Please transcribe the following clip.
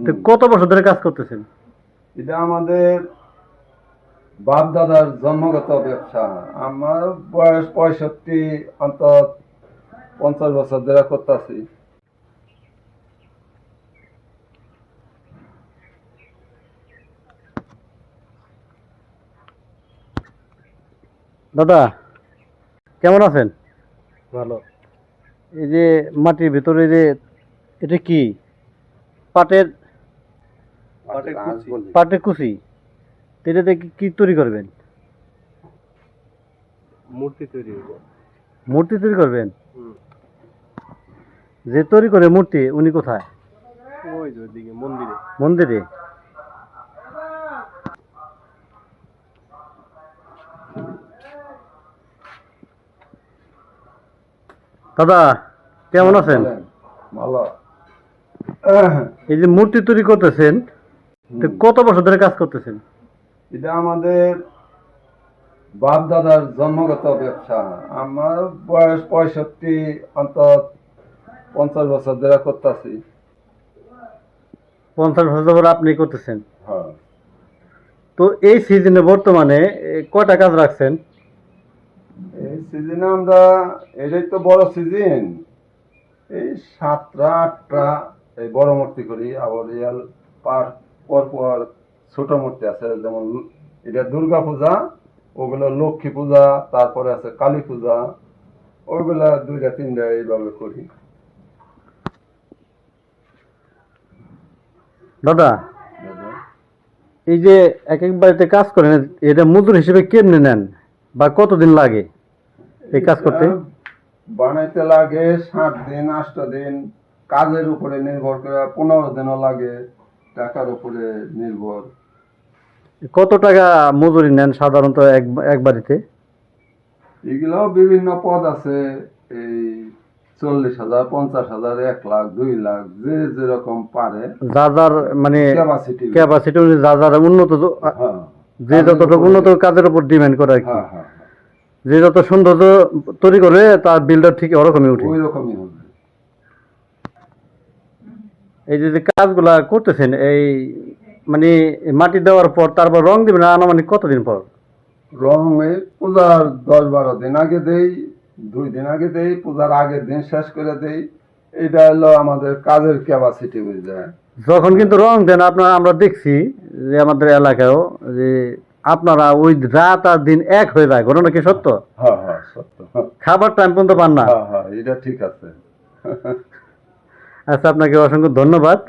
তো কত বছর ধরে কাজ করতেছেন? এটা আমাদের বাপ দাদার জন্মগত ব্যবসা। আমার বয়স 65, অন্তত 50 বছর ধরে করতেছি। দাদা কেমন আছেন? ভালো। এই যে মাটির ভিতরে যে এটা কি পাটের পাটের কুচি, এটাতে কি তৈরি করবেন? মূর্তি তৈরি হইব। মূর্তি তৈরি করবেন? যে তৈরি করে মূর্তি উনি কোথায়? ওই যে ওইদিকে মন্দিরে। মন্দিরে? দাদা কেমন আছেন? ভালো। এই যে মূর্তি তৈরি করতেছেন, তো কত বছর ধরে কাজ করতেছেন? এটা আমাদের বাপ দাদার জন্মগত ব্যবসা। আমার বয়স 65, অন্তত 50 বছর ধরে করতেছি। 50 বছর ধরে আপনি করতেছেন? হ্যাঁ। তো এই সিজনে বর্তমানে কয়টা কাজ রাখছেন? এই সিজনে আমরা, এটাই তো বড় সিজন, এই 7টা 8টা এই বড় মূর্তি করি। আবার পর পর ছোট মূর্তি আছে, যেমন এটা দুর্গা পূজা, ওগুলো লক্ষ্মী পূজা, তারপরে আছে কালী পূজা, ওইগুলা 2টা 3টা এইভাবে করি। দাদা এই যে এক এক বাড়িতে কাজ করেন, এটা মজুর হিসেবে কেমনে নেন বা কতদিন লাগে এই কাজ করতে? বানাইতে লাগে 7 দিন 8 দিন, কাজের উপরে নির্ভর করে 15 দিনও লাগে, টাকার উপরে নির্ভর। কত টাকা মজুরি নেন সাধারণত এক বাড়িতে? এগুলো বিভিন্ন পদ আছে, এই 40,000, 50,000, 1 লাখ, 2 লাখ, যে যেরকম পারে, যার মানে ক্যাপাসিটি অনুযায়ী যার উন্নত, যে যতটুকু উন্নত কাজের উপর ডিমান্ড করে আর কি। যে যত সৌন্দর্য তৈরি করে তার বিলটা ঠিক ওরকমই উঠে। ওই রকমই হবে। এই যে কাজগুলা করতেছেন, এই মানে মাটি দেওয়ার পর তারপর রং দিবেন আনুমানিক কতদিন পর? রং এই পূজার 10-12 দিন আগে দেই, 2 দিন আগে দেই, পূজার আগের দিন শেষ করে দেই। এটা হলো আমাদের কাজের ক্যাপাসিটি বুঝে। যখন কিন্তু রং দেন আপনারা, আমরা দেখছি যে আমাদের এলাকায়ও যে আপনারা ওই রাত আর দিন এক হয়ে যায়, ঘটনা কি সত্য? হ্যাঁ হ্যাঁ সত্য। খাবার টাইম পর্যন্ত পান না? হ্যাঁ হ্যাঁ, এটা ঠিক আছে। আচ্ছা, আপনাকে অসংখ্য ধন্যবাদ।